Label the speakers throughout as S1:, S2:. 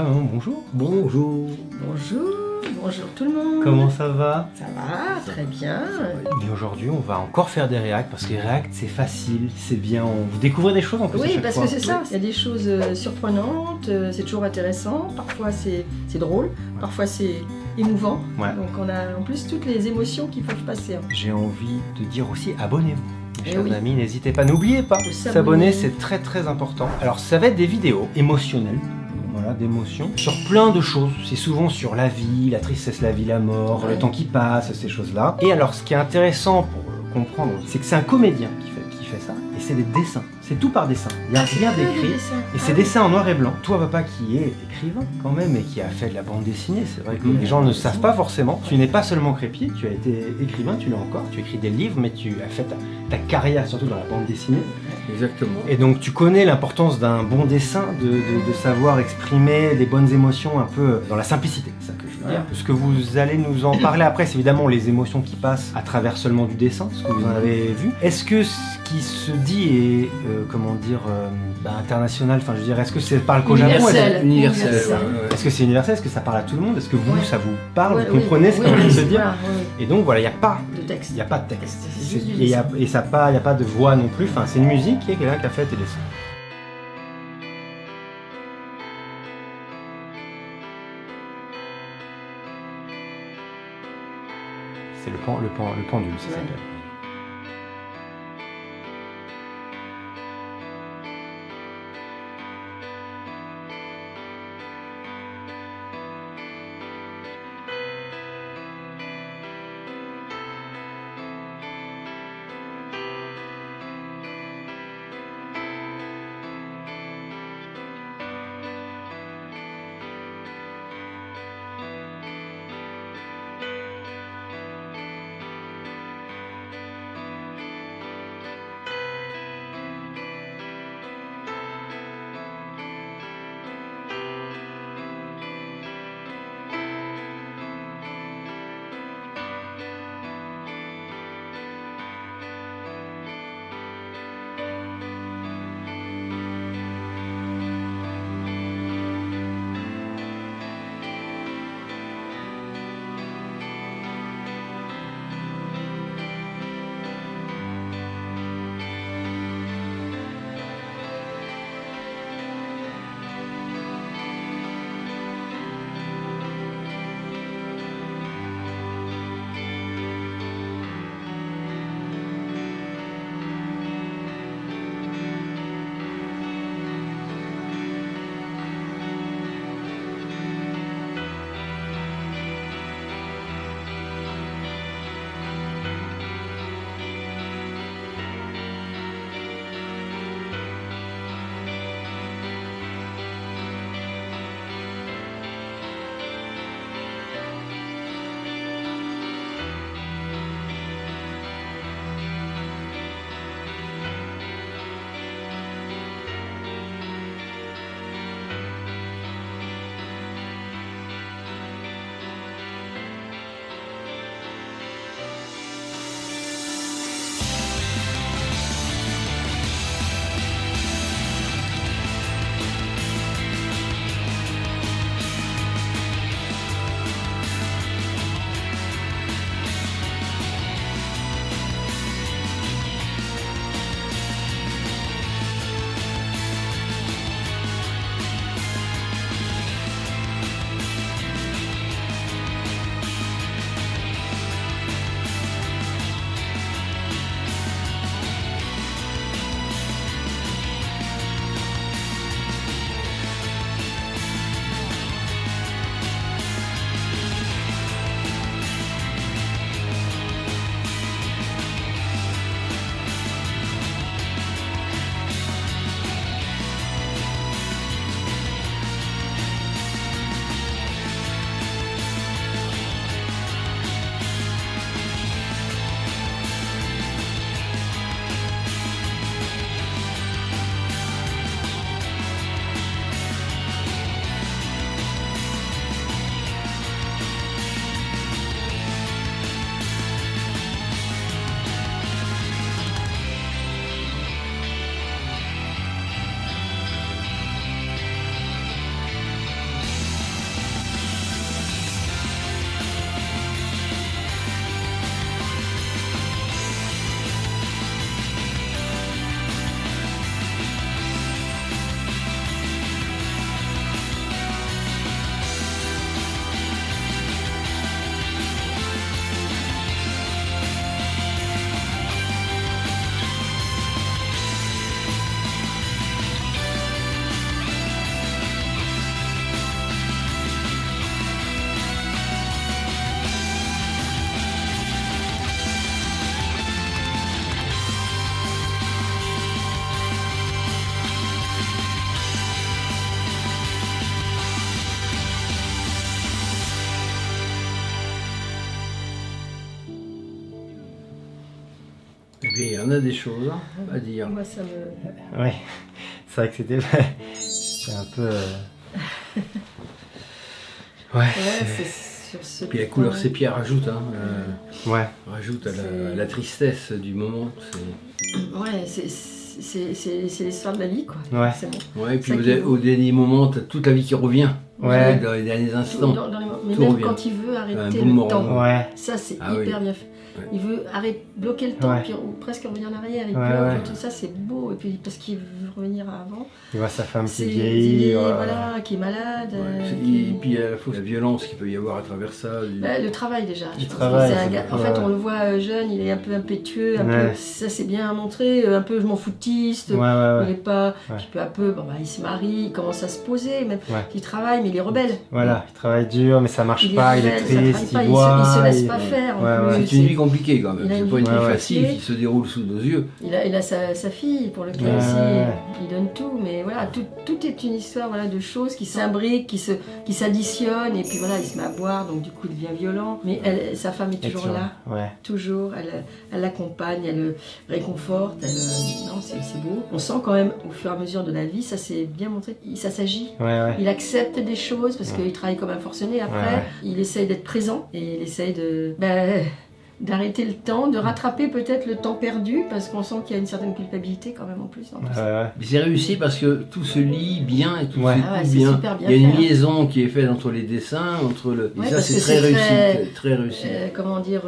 S1: Papa, maman, bonjour.
S2: Bonjour.
S3: Bonjour tout le monde.
S1: Comment ça va?
S3: Ça va, très bien.
S1: Mais aujourd'hui, on va encore faire des réacts parce que les réacts, c'est facile, c'est bien. Vous découvrez des choses en plus.
S3: Oui,
S1: à chaque
S3: parce
S1: fois.
S3: que c'est ça. Il y a des choses surprenantes, c'est toujours intéressant. Parfois c'est drôle, parfois c'est émouvant.
S1: Ouais.
S3: Donc on a en plus toutes les émotions qui peuvent passer.
S1: J'ai envie de dire aussi, abonnez-vous. Mes
S3: Eh
S1: chers
S3: oui.
S1: amis, n'hésitez pas, n'oubliez pas,
S3: De s'abonner.
S1: s'abonner, c'est très très important. Alors ça va être des vidéos émotionnelles, voilà, d'émotions, sur plein de choses. C'est souvent sur la vie, la tristesse, la vie, la mort, le temps qui passe, ces choses-là. Et alors ce qui est intéressant pour comprendre, c'est que c'est un comédien qui fait ça, et c'est des dessins. C'est tout par dessin. Il n'y a rien d'écrit. Et c'est dessins en noir et blanc. Toi, papa, qui est écrivain quand même et qui a fait de la bande dessinée, c'est vrai que les gens ne savent pas forcément. Tu n'es pas seulement crépier, tu as été écrivain, tu l'es encore. Tu écris des livres, mais tu as fait ta carrière surtout dans la bande dessinée.
S2: Exactement.
S1: Et donc tu connais l'importance d'un bon dessin, de savoir exprimer les bonnes émotions un peu dans la simplicité, c'est ça que je veux dire. Ce que vous allez nous en parler après, c'est évidemment les émotions qui passent à travers seulement du dessin, ce que vous en avez vu. Est-ce que ce qui se dit est, international, enfin je veux dire, est-ce que ça parle qu'au Japon?
S3: Universel.
S2: Universel.
S3: Universel.
S1: Est-ce que c'est universel? Est-ce que ça parle à tout le monde? Est-ce que vous,
S3: Ouais.
S1: ça vous parle?
S3: Ouais,
S1: Vous comprenez ce qu'on vient de se dire?
S3: voilà, oui.
S1: Et donc voilà, il n'y a pas
S3: De texte.
S1: il n'y a pas de texte.
S3: C'est juste du
S1: Et il n'y a pas de voix non plus. Enfin, c'est une musique et quelqu'un qui a fait tes dessins. C'est le pendule, ça
S3: Ouais.
S1: s'appelle.
S2: puis il y en a des choses à dire.
S3: Moi, ça me...
S1: Ouais, c'est vrai que c'est un peu... Ouais.
S3: Ouais, c'est sur ce
S2: Puis la couleur
S3: point.
S2: sépia rajoute,
S1: Ouais.
S2: rajoute à
S3: C'est-
S2: la tristesse du moment.
S3: Ouais, c'est l'histoire de la vie, quoi.
S1: Ouais.
S3: C'est bon.
S2: Ouais, et puis
S3: Ça qui est beau.
S2: au dernier moment, t'as toute la vie qui revient.
S1: Ouais.
S2: Dans les derniers instants.
S3: Mais
S2: tout
S3: même
S2: revient.
S3: quand il veut
S2: Un
S3: arrêter le
S2: boomerang.
S3: temps,
S1: Ouais.
S3: ça c'est
S2: Ah oui.
S3: hyper bien fait.
S2: Ouais.
S3: Il veut bloquer le temps,
S1: Ouais.
S3: puis ou presque revenir en arrière, il
S1: Ouais,
S3: pleure,
S1: ouais.
S3: tout ça c'est beau, et puis parce qu'il veut revenir à avant.
S1: Il voit sa femme qui
S3: C'est
S1: vieillit.
S3: voilà, qui est malade.
S2: Ouais,
S3: qui-
S2: et puis à la fois la violence qu'il peut y avoir à travers ça.
S3: Le travail déjà. Je pense
S1: travail,
S3: que c'est un
S1: c'est
S3: gars- En
S1: beaucoup,
S3: fait,
S1: ouais.
S3: on le voit jeune, il est un peu impétueux,
S1: Ouais.
S3: ça c'est bien montré, un peu je m'en foutiste.
S1: Ouais, ouais,
S3: Il
S1: ouais.
S3: est pas.
S1: Ouais.
S3: Puis peu à peu, bon, bah, il se marie, il commence à se poser, même
S1: Ouais.
S3: il travaille, mais il est rebelle.
S1: Voilà, il travaille dur, mais ça marche
S3: Il est
S1: pas, il est
S3: rebelle, ça
S1: triste,
S3: travaille
S1: il
S3: pas,
S1: boit.
S3: il se laisse pas faire en
S1: Ouais,
S3: plus.
S1: ouais.
S2: C'est une vie compliquée quand même.
S3: Il a
S2: C'est
S3: une
S2: pas une
S3: vie
S2: vie
S1: compliquée.
S2: facile qui se déroule sous nos yeux.
S3: Il a sa fille pour lequel
S1: Ouais,
S3: aussi
S1: ouais.
S3: il donne tout, mais voilà, tout est une histoire voilà, de choses qui s'imbriquent, qui s'additionnent, et puis voilà, il se met à boire, donc du coup il devient violent. Mais sa femme est
S1: Et
S3: toujours
S1: tu-
S3: là,
S1: Ouais.
S3: toujours, elle l'accompagne, elle le réconforte, non, c'est beau. On sent quand même au fur et à mesure de la vie, ça c'est bien montré, ça s'agit.
S1: Ouais, ouais.
S3: Il accepte des choses parce qu'il travaille comme un forcené après.
S1: Ouais, ouais.
S3: Il essaye d'être présent et il essaye d'arrêter le temps, de rattraper peut-être le temps perdu parce qu'on sent qu'il y a une certaine culpabilité quand même en plus. dans tout ça.
S1: Ouais, ouais.
S2: Mais c'est réussi parce que tout se lie bien et tout
S1: Ouais.
S2: se
S3: Ah ouais,
S2: coule
S3: c'est
S2: bien.
S3: super bien
S2: Il y a une
S3: fait, hein.
S2: liaison qui est faite entre les dessins, entre le. Et
S3: Ouais,
S2: ça
S3: parce
S2: c'est
S3: que
S2: très
S3: c'est
S2: réussi,
S3: très-
S2: très réussi.
S3: Comment dire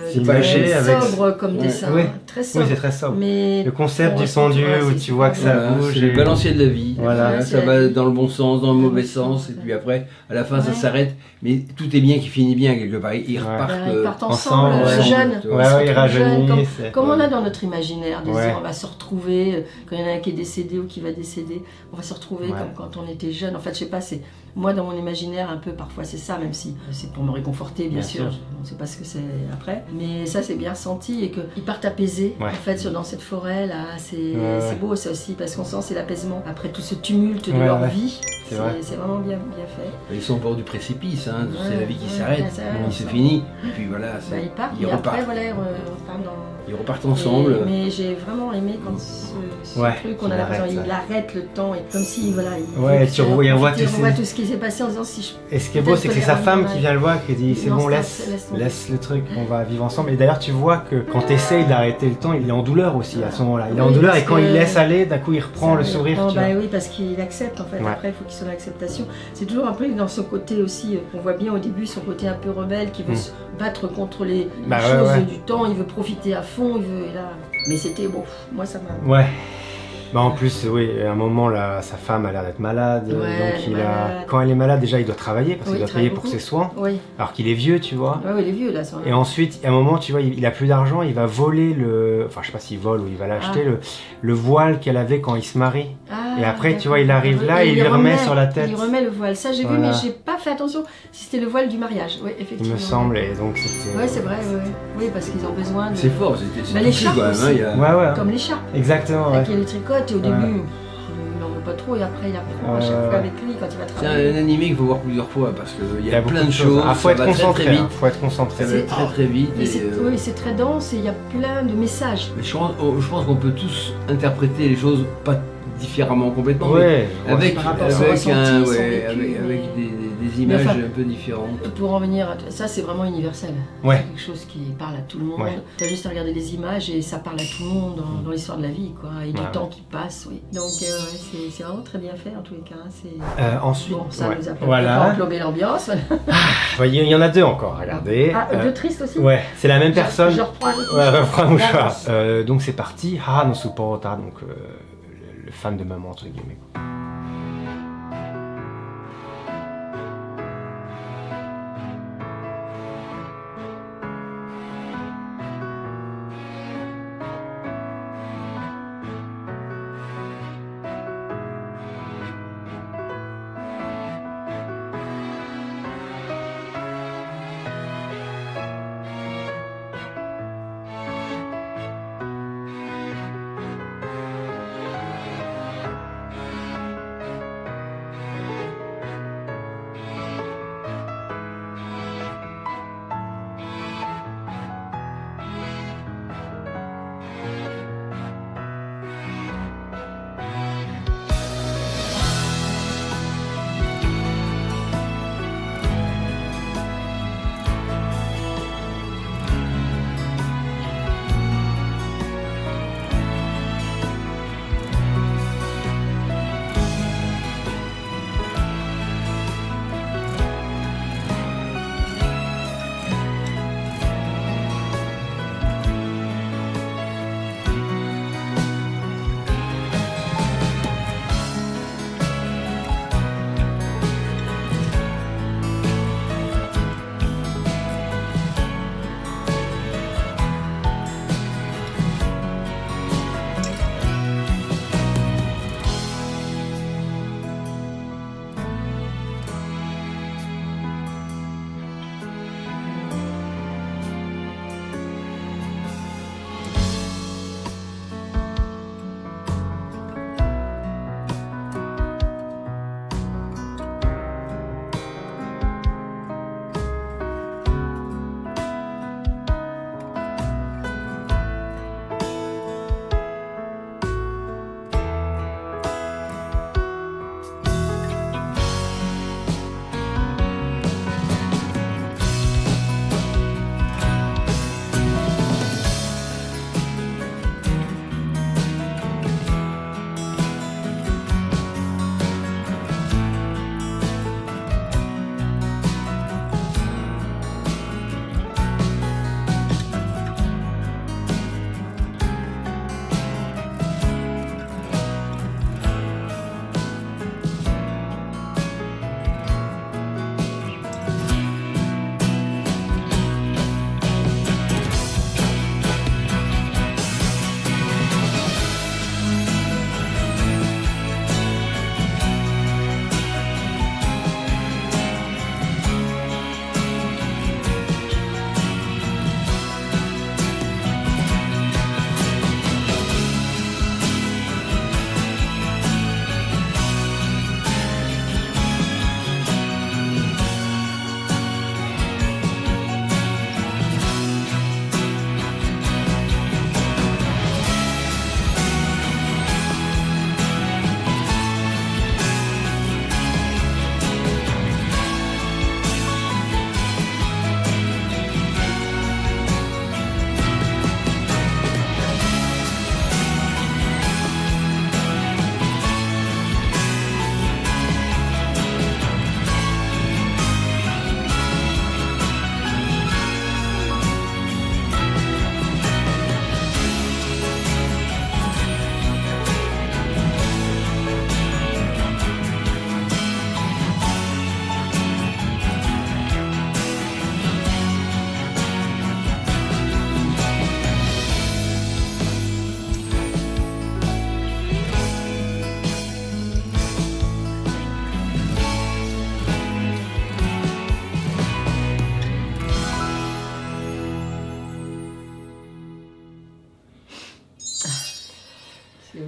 S1: C'est
S2: pas
S1: imagé
S2: très
S1: avec.
S3: sobre comme
S2: Ouais.
S3: dessin,
S1: Oui.
S3: hein, très sobre.
S1: Oui, c'est très sobre.
S3: Mais
S1: Le concept
S3: on
S1: du
S3: ressent,
S1: pendu
S3: ouais,
S1: où
S3: c'est
S1: tu vois que
S3: super
S1: ça
S2: Voilà,
S1: bouge.
S2: c'est le
S1: et-
S2: balancier de la vie.
S1: Voilà.
S3: Ouais,
S2: Ça
S3: c'est la
S2: va
S3: vie.
S2: dans le bon sens, dans le mauvais
S3: sens,
S2: sens, et
S3: ouais.
S2: puis après, à la fin, ça
S3: Ouais.
S2: s'arrête. Mais tout est bien qui finit bien quelque part. Ils
S1: Ouais.
S2: repartent.
S3: Ils partent
S1: ensemble,
S3: ensemble,
S1: ouais.
S3: jeunes.
S2: Ouais,
S1: Ouais,
S3: Ils se
S1: ouais, il
S3: retrouvent jeunes,
S1: rajeunit.
S3: comme-
S1: c'est-
S3: Comme on a dans notre imaginaire, de se
S1: Ouais.
S3: dire on va se retrouver, quand il y en a un qui est décédé ou qui va décéder, on va se retrouver
S1: Ouais.
S3: comme quand on était jeune. En fait, je sais pas, c'est moi dans mon imaginaire un peu parfois c'est ça, même si c'est pour me réconforter bien
S1: Bien
S3: sûr.
S1: sûr.
S3: On ne sait pas ce que c'est après, mais ça c'est bien ressenti et qu'ils partent apaisés
S1: Ouais.
S3: en fait dans cette forêt là. C'est
S1: Ouais.
S3: c'est beau ça aussi parce qu'on sent c'est l'apaisement après tout ce tumulte de
S1: Ouais,
S3: leur
S1: ouais.
S3: vie.
S1: C'est vrai.
S3: C'est vraiment bien fait.
S2: Ils sont au bord du précipice, hein. C'est
S3: Ouais,
S2: la vie qui
S3: ouais,
S2: s'arrête,
S3: ça,
S2: il
S3: on
S2: se
S3: sent.
S2: finit. Et puis voilà,
S3: Bah, ils partent,
S2: ils
S3: mais après
S2: repartent.
S3: voilà, on repart dans.
S2: Ils repartent ensemble.
S3: Mais j'ai vraiment aimé quand ce
S1: Ouais,
S3: truc, on a
S1: qu'il
S3: l'impression
S1: arrête,
S3: il arrête le temps, et comme si voilà, il
S1: Ouais,
S3: veut
S1: tu
S3: se
S1: revois- il revoit
S3: profiter,
S1: tous
S3: on voit
S1: ces-
S3: tout ce qui s'est passé en disant si je.
S1: Et ce qui est beau, c'est que c'est sa femme qui vient le voir, qui dit c'est
S3: Non,
S1: bon,
S3: stop,
S1: laisse
S3: laisse
S1: le truc, on va vivre ensemble. Et d'ailleurs, tu vois que quand tu essayes d'arrêter le temps, il est en douleur aussi à ce moment-là. Il est en
S3: Oui,
S1: douleur et
S3: parce
S1: quand
S3: que-
S1: il laisse aller, d'un coup, il reprend le
S3: Ça,
S1: sourire.
S3: il reprend,
S1: Tu
S3: bah
S1: vois.
S3: oui, parce qu'il accepte en fait.
S1: Ouais.
S3: Après, il faut qu'il soit dans l'acceptation. C'est toujours un peu dans son côté aussi. On voit bien au début son côté un peu rebelle qui veut se battre contre les
S1: Bah ouais,
S3: choses
S1: ouais.
S3: du temps. Il veut profiter à fond. Il veut. Et là... Mais c'était bon. Moi, ça m'a.
S1: Ouais. Bah en plus, oui, à un moment, là, sa femme a l'air d'être malade.
S3: Ouais,
S1: donc
S3: elle est malade.
S1: quand elle est malade, déjà, il doit travailler parce
S3: Oui,
S1: qu'il
S3: il
S1: doit payer
S3: travaille
S1: pour
S3: beaucoup.
S1: ses soins.
S3: Oui.
S1: Alors qu'il est vieux, tu vois.
S3: Ouais, il est vieux là. Son...
S1: Et ensuite, à un moment, tu vois, il a plus d'argent, il va voler le. Enfin, je sais pas s'il vole ou il va l'acheter, le voile qu'elle avait quand il se marie.
S3: Ah,
S1: Et après, tu
S3: d'accord.
S1: vois, il arrive là et il lui remet sur la tête.
S3: Il remet le voile. Ça, j'ai vu,
S1: Voilà.
S3: mais j'ai pas fait attention si c'était le voile du mariage. Oui,
S1: Il
S3: effectivement.
S1: me semble, et donc c'était.
S3: Ouais, c'est vrai, ouais. Oui, parce qu'ils ont besoin de.
S2: C'est fort, c'est
S3: Bah,
S2: touché
S3: l'écharpe
S2: quand même.
S3: aussi.
S2: Hein, il y a-
S1: Ouais, ouais.
S3: Comme l'écharpe.
S1: Exactement, ouais.
S3: Avec les tricotes, et au
S1: Ouais.
S3: début, il n'en veut pas trop, et après, il apprend à chaque
S1: Ouais.
S3: fois avec lui quand il va
S2: C'est
S3: travailler.
S2: un animé qu'il faut voir plusieurs fois parce qu'il y a
S1: beaucoup
S2: plein de choses.
S1: Ah, faut
S2: ça
S1: être
S2: va très,
S1: concentré,
S2: très vite.
S1: hein, faut être concentré.
S2: Ça va très très vite.
S3: Et
S2: et,
S3: oui, c'est très dense, et il y a plein de messages.
S2: mais je pense qu'on peut tous interpréter les choses pas différemment complètement,
S1: Ouais,
S2: mais avec,
S3: par rapport à son
S2: avec,
S3: ressenti,
S2: un,
S3: son
S2: ouais,
S3: vécu,
S2: avec
S3: mais-
S2: des images
S3: enfin-
S2: un peu différentes.
S3: Pour en venir à ça, c'est vraiment universel.
S1: Ouais.
S3: C'est quelque chose qui parle à tout le monde.
S1: Ouais.
S3: Tu as juste à regarder les images et ça parle à tout le monde dans l'histoire de la vie, quoi. Et du
S1: Ouais,
S3: temps qui passe, oui. Donc, ouais, c'est vraiment très bien fait en tous les cas. C'est...
S1: Ensuite,
S3: Bon, ça
S1: ouais.
S3: nous a pas
S1: Voilà.
S3: englobé l'ambiance.
S1: Il y en a deux encore à regarder.
S3: Ah, deux tristes aussi.
S1: Ouais, c'est la même personne.
S3: Je reprends avec
S1: Ouais, reprends un mouchoir.
S3: D'accord.
S1: Donc c'est parti. Haha no supporta, donc le fan de maman entre guillemets.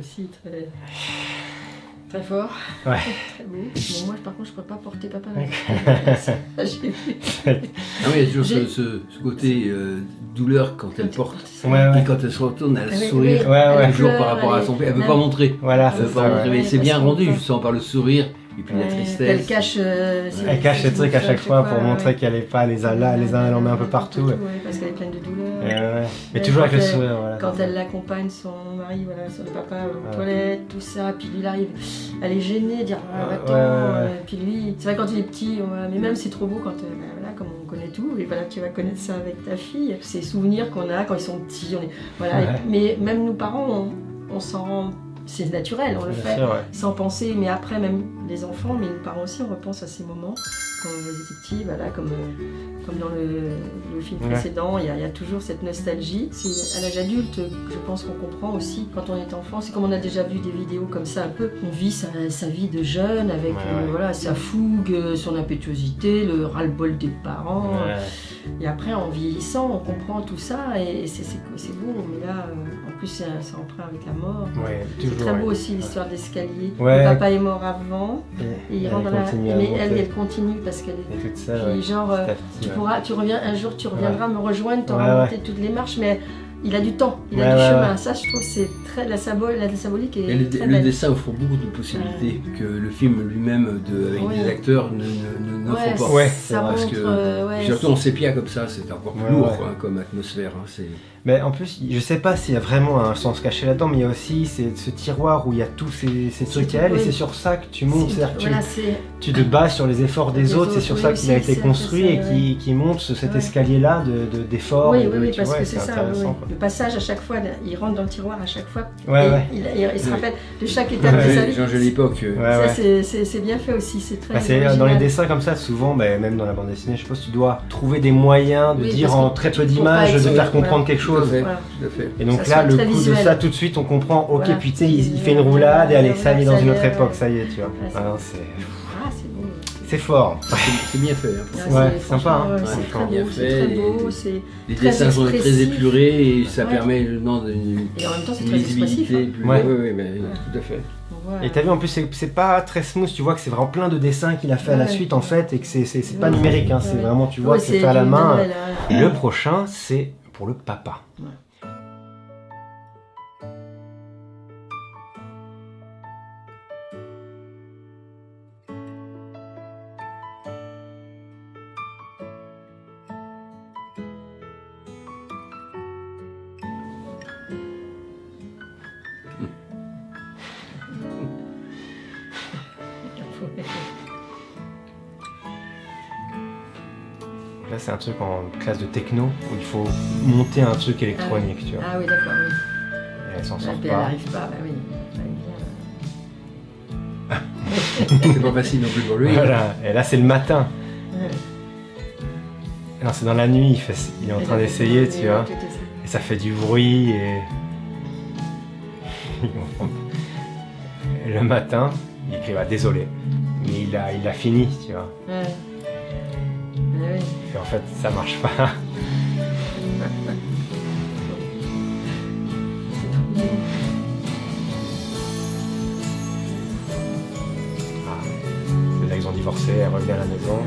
S3: aussi très, très fort,
S1: Ouais.
S3: très beau. Bon, moi, par contre, je ne peux pas porter papa dans les ça, j'ai vu.
S2: Ah oui, il y a toujours
S3: J'ai-
S2: ce côté douleur quand elle porte.
S1: Ouais.
S2: Et quand elle se retourne, elle a le
S3: Oui,
S2: sourire.
S3: oui,
S1: Ouais, ouais.
S3: elle
S2: Toujours
S3: pleure,
S2: par rapport à
S3: elle
S2: son
S3: est-
S2: père. Elle ne peut
S3: même-
S2: pas montrer.
S1: Voilà,
S2: Elle
S1: c'est
S2: veut pas
S1: ça.
S2: montrer.
S1: Ouais.
S2: Mais c'est
S3: parce
S2: bien
S3: qu'on
S2: rendu,
S3: peut-
S2: justement, par le sourire et puis la
S3: Ouais,
S2: tristesse.
S3: Elle cache.
S1: Elle cache ses trucs à chaque fois pour
S3: ouais.
S1: montrer qu'elle est pas les uns là, les uns elle en met un peu partout. Ouais.
S3: Parce qu'elle est pleine de douleur.
S1: Ouais. Mais
S3: Ouais,
S1: toujours avec
S3: quand
S1: le
S3: elle-
S1: sourire, voilà.
S3: Quand elle l'accompagne, son mari, voilà, son papa aux
S1: Ouais.
S3: toilettes, tout ça, puis lui il arrive, elle est gênée, dire ah,
S1: Ouais,
S3: attends,
S1: ouais.
S3: puis lui, c'est vrai quand il est petit, voilà, mais même c'est trop beau quand, voilà, comme on connaît tout, et voilà, tu vas connaître ça avec ta fille, ces souvenirs qu'on a quand ils sont petits, voilà,
S1: Ouais.
S3: mais même nous parents, on s'en rend, c'est naturel, on le
S1: Bien
S3: fait
S1: sûr, ouais.
S3: sans penser, mais après même les enfants, mais nous parents aussi, on repense à ces moments quand vous étiez petits, voilà, comme dans le film
S1: Ouais.
S3: précédent, il y a toujours cette nostalgie. C'est à l'âge adulte, je pense qu'on comprend aussi quand on est enfant. C'est comme on a déjà vu des vidéos comme ça un peu. On vit sa vie de jeune avec
S1: Ouais.
S3: voilà, sa fougue, son impétuosité, le ras-le-bol des parents.
S1: Ouais.
S3: Et après, en vieillissant, on comprend tout ça et c'est beau. Mais là, en plus, c'est emprunt avec la mort.
S1: Ouais,
S3: C'est
S1: toujours.
S3: très beau
S1: ouais.
S3: aussi l'histoire d'escalier.
S1: Ouais.
S3: Le papa est mort avant et il
S1: elle
S3: rentre dans la.
S1: continue à
S3: Mais
S1: monter.
S3: elle continue parce qu'elle est.
S1: Et tout ça,
S3: Puis
S1: ouais.
S3: genre,
S1: Petit à petit, ouais.
S3: tu reviens un jour, tu reviendras me rejoindre, tu
S1: Ouais,
S3: auras
S1: ouais.
S3: monté toutes les marches, mais il a du temps, il
S1: Ouais,
S3: a du
S1: ouais,
S3: chemin.
S1: ouais.
S3: Ça, je trouve, c'est très la symbolique est
S2: Et
S3: très
S2: le
S3: belle.
S2: dessin offre beaucoup de possibilités que le film lui-même, avec
S3: Oui.
S2: des acteurs, n'offre
S3: Ouais,
S2: pas.
S1: Ouais,
S3: ça
S2: parce
S3: montre,
S2: que-
S3: ouais,
S2: Surtout en sépia comme ça, c'est encore plus
S1: Ouais,
S2: lourd
S1: ouais.
S2: quoi, comme atmosphère. Hein, c'est...
S1: Mais en plus, je sais pas s'il y a vraiment un sens caché là-dedans, mais il y a aussi ce tiroir où il y a tous ces trucs à elle, et
S3: oui.
S1: c'est sur ça que tu montes. C'est-à-dire que
S3: voilà, c'est
S1: tu te bases sur les efforts des autres, c'est sur
S3: oui,
S1: ça
S3: aussi,
S1: qu'il a été
S3: c'est
S1: construit
S3: un
S1: et
S3: peu ça,
S1: qui monte cet
S3: Ouais.
S1: escalier-là d'efforts.
S3: oui,
S1: et
S3: oui,
S1: de-
S3: oui,
S1: tu
S3: parce
S1: vois,
S3: que
S1: c'est
S3: c'est ça.
S1: intéressant,
S3: oui.
S1: quoi.
S3: Le passage à chaque fois, il rentre dans le tiroir à chaque fois.
S1: Ouais,
S3: et
S1: ouais.
S3: Il se rappelle de chaque étape de sa vie.
S2: Change l'époque.
S1: Ouais,
S3: Ça,
S1: ouais.
S3: c'est bien fait aussi, c'est très
S1: Bah, c'est
S3: original.
S1: dans les dessins comme ça, souvent, bah, même dans la bande dessinée, je pense, tu dois trouver des moyens de
S3: Oui,
S1: dire
S3: parce
S1: en
S3: que
S1: très peu
S3: pour
S1: d'images,
S3: pas
S1: de
S3: être-
S1: faire comprendre
S3: voilà.
S1: quelque
S2: Tout à
S1: chose.
S2: fait.
S3: Voilà.
S2: Tout à fait.
S1: Et donc
S3: Ça
S1: là,
S3: soit
S1: le
S3: très
S1: coup de
S3: visuel.
S1: ça, tout de suite, on comprend, ok,
S3: Voilà.
S1: putain, il fait une
S3: Voilà.
S1: roulade et allez, ça y est, dans
S3: Ça
S1: une
S3: y
S1: autre
S3: est,
S1: époque,
S3: ouais.
S1: ça y est, tu vois.
S3: Ouais,
S1: Ah non,
S3: Ah, c'est beau.
S1: c'est fort.
S2: C'est bien fait. Hein.
S3: Ah,
S1: Ouais,
S3: c'est-
S1: sympa, hein.
S3: franchement,
S1: Ouais,
S3: c'est très
S2: bien
S3: beau,
S2: fait,
S3: c'est très
S2: et-
S3: beau, c'est
S2: Les
S3: très
S2: dessins sont très
S3: expressif.
S2: épurés et ça
S3: Ouais.
S2: permet non, d'une
S3: Et en même temps, c'est très expressif.
S2: lisibilité.
S3: Hein.
S2: Plus...
S1: Ouais.
S2: Oui, mais tout à fait.
S3: On voit,
S1: Et t'as vu, en plus, c'est pas très smooth, tu vois que c'est vraiment plein de dessins qu'il a fait à la
S3: Ouais.
S1: suite, en fait, et que c'est pas
S3: Ouais.
S1: numérique, hein, c'est
S3: Ouais.
S1: vraiment, tu vois,
S3: Ouais,
S1: que c'est fait à la
S3: du
S1: main.
S3: Manuel, hein.
S1: Et le prochain, c'est pour le papa.
S3: Ouais.
S1: Là, c'est un truc en classe de techno où il faut monter un truc électronique, tu vois.
S3: Ah oui, d'accord, oui.
S1: Et elle s'en
S3: Ah,
S1: sort
S3: puis elle
S1: pas.
S3: n'arrive pas, bah oui. Elle vient.
S2: C'est pas facile non plus pour lui.
S1: Voilà. Et là, c'est le matin.
S3: Ouais.
S1: Non, c'est dans la nuit, il est en train d'essayer, tu vois. Et ça fait du bruit et... Et le matin, il écrit bah, désolé, mais il a fini, tu vois.
S3: Ouais. Ah oui.
S1: Et en fait, ça marche pas. Ah. Là, ils ont divorcé, elle revient à la maison.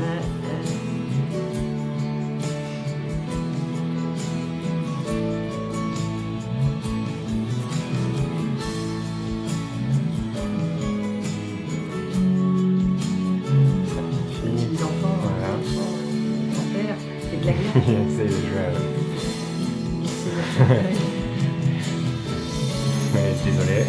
S3: Les petits enfants,
S1: Voilà.
S3: mon père, et de la guerre.
S1: C'est le jeu.
S3: C'est-
S1: Mais désolé.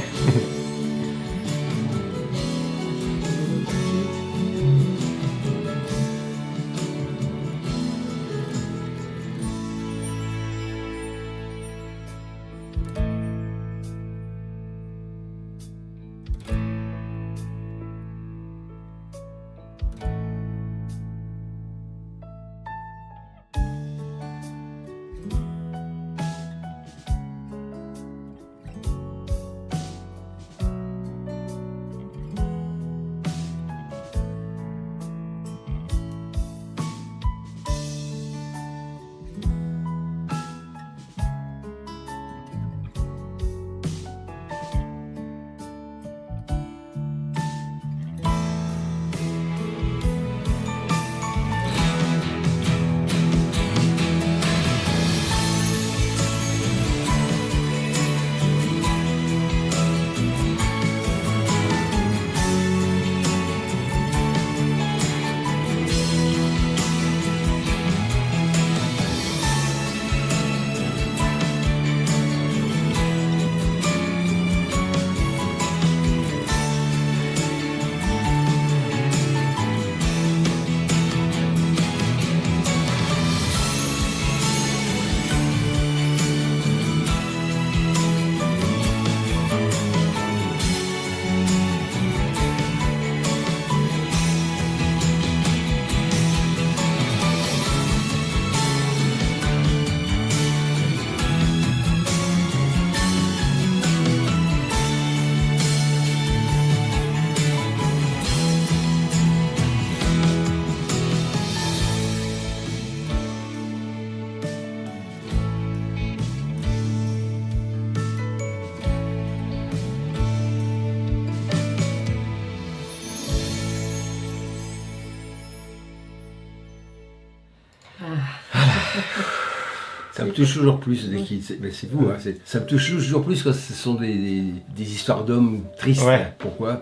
S2: Ça me touche toujours plus dès qu'il... Mais c'est vous, hein, ça me touche toujours plus quand ce sont des histoires d'hommes tristes.
S1: Ouais.
S2: Pourquoi?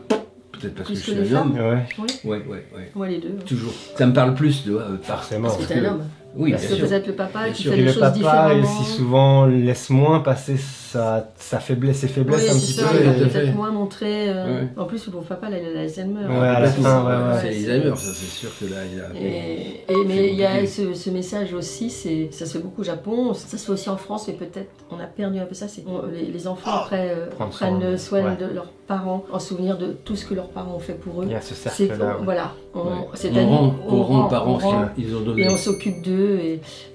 S2: Peut-être parce
S3: Plus
S2: que je
S3: que
S2: suis
S3: les
S2: un homme.
S3: Oui,
S2: Ouais.
S3: moi les deux.
S2: Toujours. Ça me parle plus, tu vois,
S1: Forcément.
S3: Parce que t'es un homme.
S2: Oui,
S3: Parce
S2: bien
S3: que
S2: sûr.
S3: vous êtes le papa
S2: Bien
S3: qui
S2: sûr.
S3: fait
S1: Et
S3: les
S1: le
S3: choses
S1: papa,
S3: différemment.
S1: aussi souvent, laisse moins passer sa faiblesse, ses faiblesses
S3: Oui,
S1: un
S3: c'est
S1: petit
S3: ça,
S1: peu.
S3: il va
S2: tout à fait.
S3: peut-être moins montrer.
S2: Ouais.
S3: En plus, pour papa, là, il a l'Alzheimer.
S1: Ouais, à la fin, ouais.
S2: C'est Alzheimer, ça, c'est sûr que là, il a...
S3: Mais il y a
S2: compliqué.
S3: ce message aussi, ça se fait beaucoup au Japon, ça se fait aussi en France, mais peut-être on a perdu un peu ça. Les enfants après
S1: Prendre
S3: prennent soin
S1: ouais.
S3: de leurs parents en souvenir de tout ce que leurs parents ont fait pour eux.
S1: Il y a ce
S3: C'est
S1: cercle-là. ouais.
S3: voilà,
S2: Ouais.
S3: à nous,
S2: On rend aux parents
S3: on rend,
S2: ce qu'ils ont donné.
S3: et on s'occupe d'eux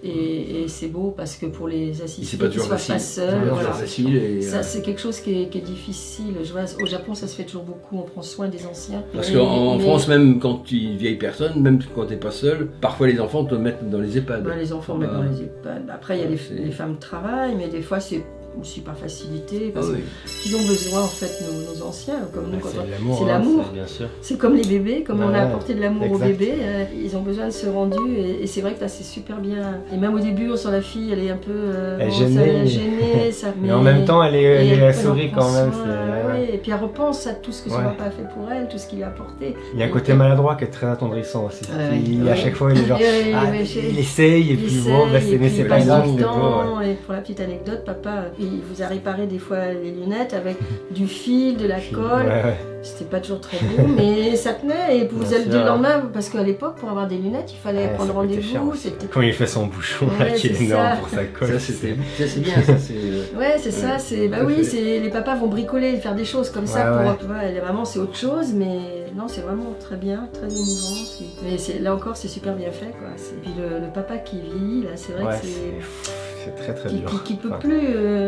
S3: et c'est beau parce que pour les assister,
S2: C'est pas
S3: qu'ils
S2: toujours
S3: soient
S2: facile.
S3: pas
S2: C'est
S3: seuls,
S2: pas toujours
S3: voilà.
S2: facile et,
S3: Ça, c'est quelque chose qui est difficile. Je vois, au Japon, ça se fait toujours beaucoup. On prend soin des anciens.
S2: Parce
S3: Mais-
S2: qu'en
S3: mais-
S2: France, même quand tu es une vieille personne, même quand t'es pas seul, parfois les enfants te mettent dans les EHPAD.
S3: Ouais, les enfants
S2: Ah
S3: mettent
S2: bah,
S3: dans les EHPAD. Après, il y a
S2: c'est-
S3: les femmes travaillent, mais des fois, c'est aussi par facilité.
S2: Ah
S3: Parce
S2: oui.
S3: qu'ils ont besoin, en fait, nos anciens. Comme nous,
S1: Bah,
S3: quand
S1: c'est l'amour.
S3: c'est
S1: hein,
S3: l'amour.
S1: Bien sûr.
S3: C'est comme les bébés, comme on a
S1: Ouais,
S3: apporté de l'amour aux
S1: exact.
S3: bébés, ils ont besoin de ce rendu et c'est vrai que là c'est super bien. Et même au début, on sent la fille, elle est un peu
S1: Elle est
S3: bon,
S1: gênée.
S3: ça, elle est gênée, ça,
S1: Mais en même temps, elle
S3: en
S1: sourit
S3: prend
S1: quand même.
S3: soin,
S1: c'est-
S3: ouais. Et puis elle repense à tout ce que son
S1: Ouais.
S3: papa a fait pour elle, tout ce qu'il lui a apporté.
S1: Il y a un côté maladroit qui est très attendrissant aussi.
S3: Ouais,
S1: À
S3: ouais.
S1: chaque fois, il est genre.
S3: Ouais,
S1: Ah,
S3: ouais,
S1: il essaye et
S3: Il
S1: puis bon, bah,
S3: essaye, et
S1: mais
S3: puis
S1: c'est
S3: il
S1: pas
S3: passe
S1: grave,
S3: du
S1: c'est beau. Ouais.
S3: temps. Et pour la petite anecdote, papa, il vous a réparé des fois les lunettes avec du fil, de la colle.
S1: Ouais, ouais.
S3: C'était pas toujours très beau, mais ça tenait. Et vous
S1: Bien
S3: avez
S1: sûr.
S3: le lendemain, parce qu'à l'époque, pour avoir des lunettes, il fallait
S1: Ouais,
S3: prendre
S1: ça coûtait cher
S3: rendez-vous.
S1: aussi.
S3: C'était
S1: Quand il fait son bouchon là,
S3: Ouais,
S1: qui est
S3: c'est
S1: énorme
S3: ça.
S1: pour sa colle.
S2: Ça, c'est bien, ça, c'est...
S3: Ouais, c'est ça, c'est. Bah
S2: tout à
S3: oui,
S2: fait.
S3: c'est les papas vont bricoler, faire des choses comme ça
S1: Ouais,
S3: pour.
S1: ouais.
S3: Tu vois, les mamans, c'est autre chose, mais non, c'est vraiment très bien, très émouvant. Mais là encore, c'est super bien fait, quoi. Puis le papa qui vieillit, là, c'est vrai
S1: Ouais,
S3: que c'est.
S1: c'est très très
S3: Qui,
S1: dur.
S3: qui peut
S1: Enfin,
S3: plus,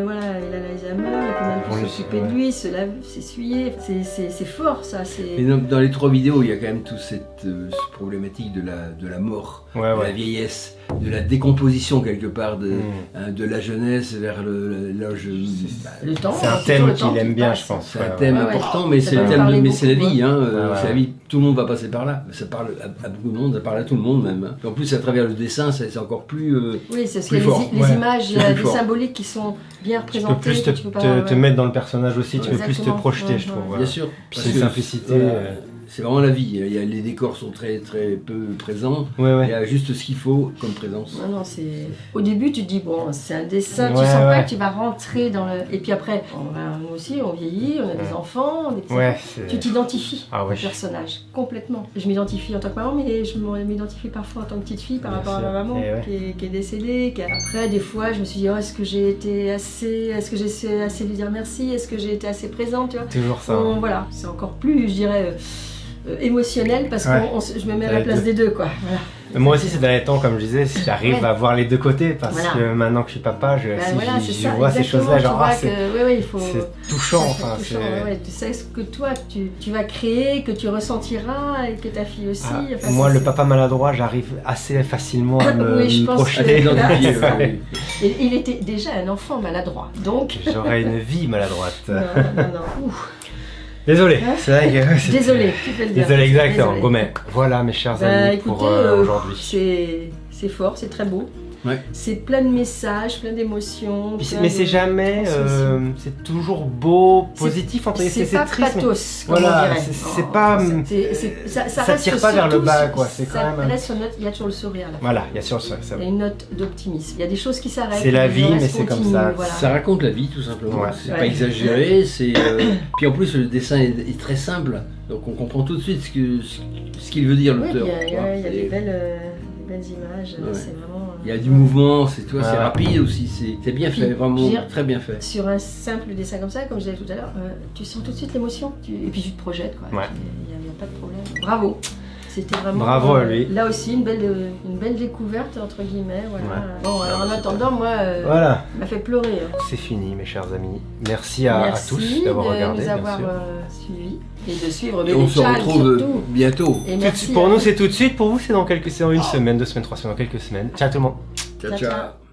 S3: voilà, il a l'Alzheimer, il peut même
S1: On
S3: plus
S1: le
S3: s'occuper
S1: sait,
S3: de lui, se laver, s'essuyer. C'est fort, ça.
S2: Mais dans les 3 vidéos, il y a quand même toute cette problématique de la mort,
S1: Ouais,
S2: de la
S1: ouais.
S2: vieillesse, de la décomposition quelque part de,
S1: Mm.
S2: de la jeunesse vers l'âge...
S3: Le temps.
S1: C'est un
S3: toujours
S1: thème
S3: le temps
S1: qu'il aime
S3: qui
S1: bien,
S3: passe.
S1: je pense.
S2: C'est un
S1: Ouais,
S2: thème
S3: ouais.
S2: important, mais
S3: Ça
S2: c'est
S3: va
S2: le
S3: nous
S2: thème,
S3: parler
S2: mais c'est la
S3: beaucoup,
S2: vie, hein.
S1: ouais.
S2: C'est la vie. Tout le monde va passer par là. Ça parle à beaucoup de monde, ça parle à tout le monde même. Hein. En plus, à travers le dessin, c'est encore plus.
S3: Oui, c'est ce
S2: Plus
S3: qu'il y a
S2: fort.
S3: les
S1: Ouais.
S3: images,
S2: C'est
S3: il y a
S2: plus
S3: des
S2: fort.
S3: symboliques qui sont bien
S1: Tu peux
S3: représentées.
S1: plus
S3: que tu peux pas,
S1: te mettre dans le personnage aussi, tu peux plus te
S3: Exactement.
S1: projeter, je
S3: Ouais,
S1: trouve.
S3: ouais.
S1: voilà.
S2: Bien sûr.
S1: Puis
S2: parce
S1: c'est
S2: que,
S1: simplicité.
S2: C'est vraiment la vie. Les décors sont très très peu présents.
S1: Ouais,
S2: Il
S1: ouais.
S2: y a juste ce qu'il faut comme présence.
S3: Non, non, c'est. Au début, tu te dis, bon, c'est un dessin, tu
S1: Ouais,
S3: sens pas
S1: ouais.
S3: que tu vas rentrer dans le. Et puis après, nous aussi, on vieillit, on a des enfants, on est petits.
S1: Ouais,
S3: Tu
S1: c'est.
S3: t'identifies
S1: Ah ouais.
S3: au personnage, complètement. Je m'identifie en tant que maman, mais je m'identifie parfois en tant que petite fille par
S1: Bien
S3: rapport à
S1: sûr.
S3: ma maman
S1: Eh ouais.
S3: qui est décédée. Après, des fois, je me suis dit, oh, est-ce que j'ai été assez. Est-ce que j'ai su assez lui dire merci? Est-ce que j'ai été assez présente, tu vois?
S1: Toujours ça. hein.
S3: Voilà, c'est encore plus, je dirais, émotionnel parce que
S1: Ouais.
S3: je me mets à
S1: Ça
S3: la
S1: va
S3: place
S1: être-
S3: des deux, quoi. Voilà.
S1: Moi aussi, ces derniers temps, comme je disais, j'arrive
S3: Ouais.
S1: à voir les deux côtés parce
S3: Voilà.
S1: que maintenant que je suis papa,
S3: Ben
S1: si
S3: voilà,
S1: je
S3: c'est ça,
S1: vois ces
S3: exactement,
S1: choses-là,
S3: tu
S1: genre,
S3: vois
S1: ah,
S3: que, oui, il faut.
S1: c'est touchant.
S3: c'est
S1: Enfin,
S3: touchant,
S1: c'est-
S3: ouais, tu sais ce que toi tu vas créer, que tu ressentiras et que ta fille aussi.
S1: Ah,
S3: enfin,
S1: moi,
S3: c'est-
S1: le papa maladroit, j'arrive assez facilement à me,
S3: Oui, je
S1: me
S3: pense
S1: projeter.
S3: que-
S2: À t'identifier,
S3: Là,
S2: ouais.
S3: Et il était déjà un enfant maladroit, donc.
S1: J'aurais une vie maladroite.
S3: Non, non. Ouh.
S1: Désolé,
S3: Hein
S1: c'est vrai que c'était-
S3: Désolé, tu peux le dire.
S1: Désolé, exactement.
S3: Désolé.
S1: Bon, mais voilà, mes chers
S3: Bah,
S1: amis,
S3: écoutez,
S1: pour aujourd'hui.
S3: c'est fort, c'est très beau.
S2: Ouais.
S3: C'est plein de messages, plein d'émotions.
S1: Puis
S3: plein
S1: mais
S3: de
S1: c'est jamais,
S3: transmission.
S1: c'est toujours beau, positif, entre guillemets,
S3: C'est pas
S1: triste. mais
S3: pathos, comme
S1: voilà,
S3: on dirait.
S1: c'est
S3: Oh,
S1: pas-
S3: ça
S1: ça
S3: reste
S1: tire pas vers le
S3: surtout
S1: bas,
S3: sur-
S1: quoi, c'est quand
S3: ça
S1: même-
S3: reste sur il y a toujours le sourire là.
S1: Voilà, il y a sur ça.
S3: Il y a une note d'optimisme. Il y a des choses qui s'arrêtent.
S1: C'est la
S3: le
S1: vie,
S3: reste
S1: mais c'est comme
S3: continue,
S1: ça.
S3: voilà.
S2: Ça raconte la vie tout simplement.
S1: Ouais.
S2: C'est
S3: Ouais.
S2: pas exagéré. C'est puis en plus le dessin est très simple, donc on comprend tout de suite ce qu'il veut dire
S3: Oui,
S2: l'auteur.
S3: il y a
S2: Et
S3: des belles images.
S2: Ouais.
S3: C'est vraiment.
S2: il y a du mouvement, c'est toi, c'est
S1: Ouais.
S2: rapide aussi, c'est bien
S3: Puis,
S2: fait, vraiment
S3: je veux dire,
S2: très bien fait.
S3: Sur un simple dessin comme ça, comme je disais tout à l'heure, tu sens tout de suite l'émotion. Et puis tu te projettes, quoi.
S1: Ouais.
S3: Il n'y a pas de problème. Bravo. C'était vraiment.
S1: Bravo à lui.
S3: Là aussi, une belle découverte, entre guillemets. Voilà.
S1: Ouais.
S3: Bon, alors en attendant, moi,
S1: Voilà,
S3: il m'a fait pleurer. Hein.
S1: c'est fini, mes chers amis. Merci à
S3: Merci
S1: tous d'avoir regardé,
S3: de nous
S1: bien
S3: avoir
S1: sûr.
S3: suivis et de suivre
S2: Et on se
S3: Bébé Chal,
S2: retrouve
S3: surtout.
S2: bientôt.
S3: Et
S1: Tout de
S3: merci
S1: suite, pour
S3: à
S1: nous,
S3: vous.
S1: c'est tout de suite. Pour vous, c'est dans une semaine, 2 semaines, 3 semaines, dans quelques semaines. Ciao tout le monde.
S2: Ciao
S3: Ciao,
S2: ciao.
S3: ciao.